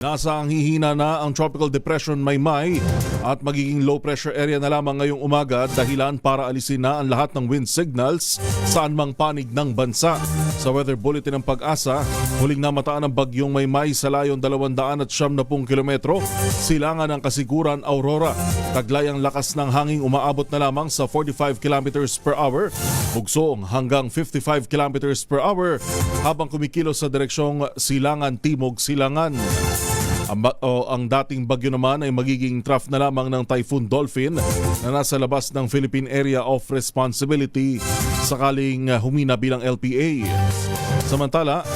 Nasa ang hihina na ang Tropical Depression Maymay at magiging low pressure area na lamang ngayong umaga dahilan para alisin na ang lahat ng wind signals saan mang panig ng bansa. Sa Weather Bulletin ng Pag-asa, huling namataan ang bagyong Maymay sa layong 270 kilometro, silangan ng Kasiguran, Aurora. Taglay ang lakas ng hangin umaabot na lamang sa 45 kilometers per hour, bugsong hanggang 55 kilometers per hour habang kumikilos sa direksyong Silangan-Timog-Silangan. Ang dating bagyo naman ay magiging trough na lamang ng Typhoon Dolphin na nasa labas ng Philippine Area of Responsibility sakaling humina bilang LPA. Samantala,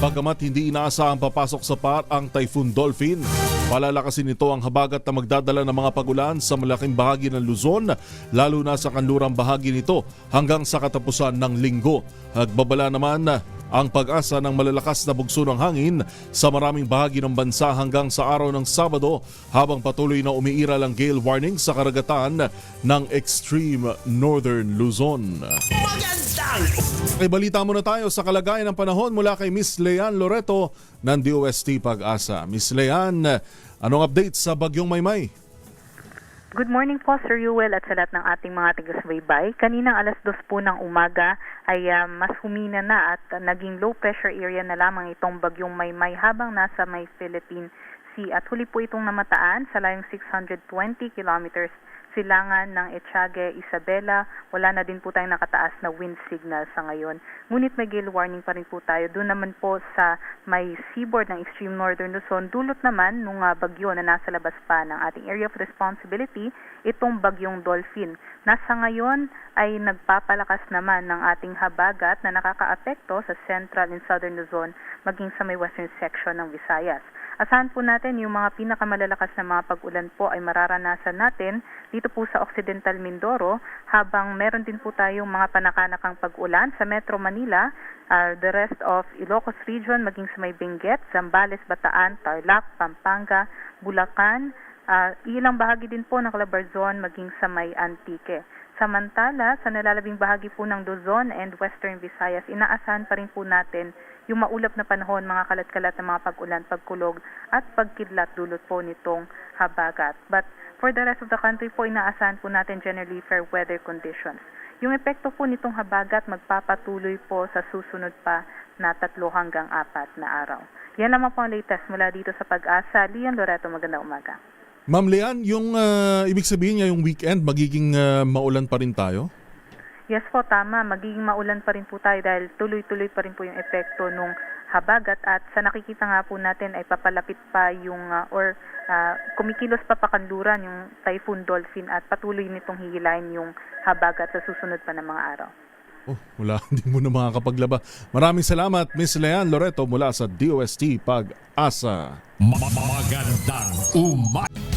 bagamat hindi inaasahang papasok sa PAR ang Typhoon Dolphin, palalakasin nito ang habagat na magdadala ng mga pagulan sa malaking bahagi ng Luzon, lalo na sa kanlurang bahagi nito hanggang sa katapusan ng linggo. Nagbabala naman ang Pag-asa ng malalakas na bugso ng hangin sa maraming bahagi ng bansa hanggang sa araw ng Sabado habang patuloy na umiiral ang gale warning sa karagatan ng extreme northern Luzon. Balita muna tayo sa kalagayan ng panahon mula kay Miss Leanne Loreto ng DOST Pag-asa. Miss Leanne, anong update sa bagyong Maymay? Good morning po, Sir Yuel, at sa lahat ng ating mga taga-subaybay. Kaninang alas 2 po ng umaga ay mas humina na at naging low pressure area na lamang itong bagyong Maymay habang nasa may Philippine Sea. At huli po itong namataan sa layong 620 kilometers silangan ng Etiague, Isabela. Wala na din po tayong nakataas na wind signal sa ngayon. Ngunit may gale warning pa rin po tayo. Doon naman po sa may seaboard ng extreme northern Luzon, dulot naman nung bagyo na nasa labas pa ng ating area of responsibility, itong bagyong Dolphin. Nasa ngayon ay nagpapalakas naman ng ating habagat na nakakaapekto sa central and southern Luzon maging sa may western section ng Visayas. Asahan po natin yung mga pinakamalalakas na mga pag-ulan po ay mararanasan natin dito po sa Occidental Mindoro habang meron din po tayong mga panakanakang pag-ulan sa Metro Manila, the rest of Ilocos Region maging sa may Benguet, Zambales, Bataan, Tarlac, Pampanga, Bulacan, ilang bahagi din po ng Calabarzon maging sa may Antique. Samantala, sa nalalabing bahagi po ng Luzon and Western Visayas, inaasahan pa rin po natin yung maulap na panahon, mga kalat-kalat na mga pag-ulan, pagkulog at pagkidlat dulot po nitong habagat. But for the rest of the country po, inaasahan po natin generally fair weather conditions. Yung epekto po nitong habagat magpapatuloy po sa susunod pa na 3 hanggang 4 na araw. Yan lamang po ang latest mula dito sa Pag-asa. Leanne Loreto, magandang umaga. Ma'am Leanne, yung ibig sabihin niya yung weekend, magiging maulan pa rin tayo? Yes po, tama. Magiging maulan pa rin po tayo dahil tuloy-tuloy pa rin po yung epekto nung habagat at sa nakikita nga po natin ay papalapit pa yung kumikilos pa pakanluran yung Typhoon Dolphin at patuloy nitong hihilahin yung habagat sa susunod pa ng mga araw. Wala, hindi mo na makakapaglaba. Maraming salamat, Miss Leanne Loreto mula sa DOST Pag-asa. Magandang umaga.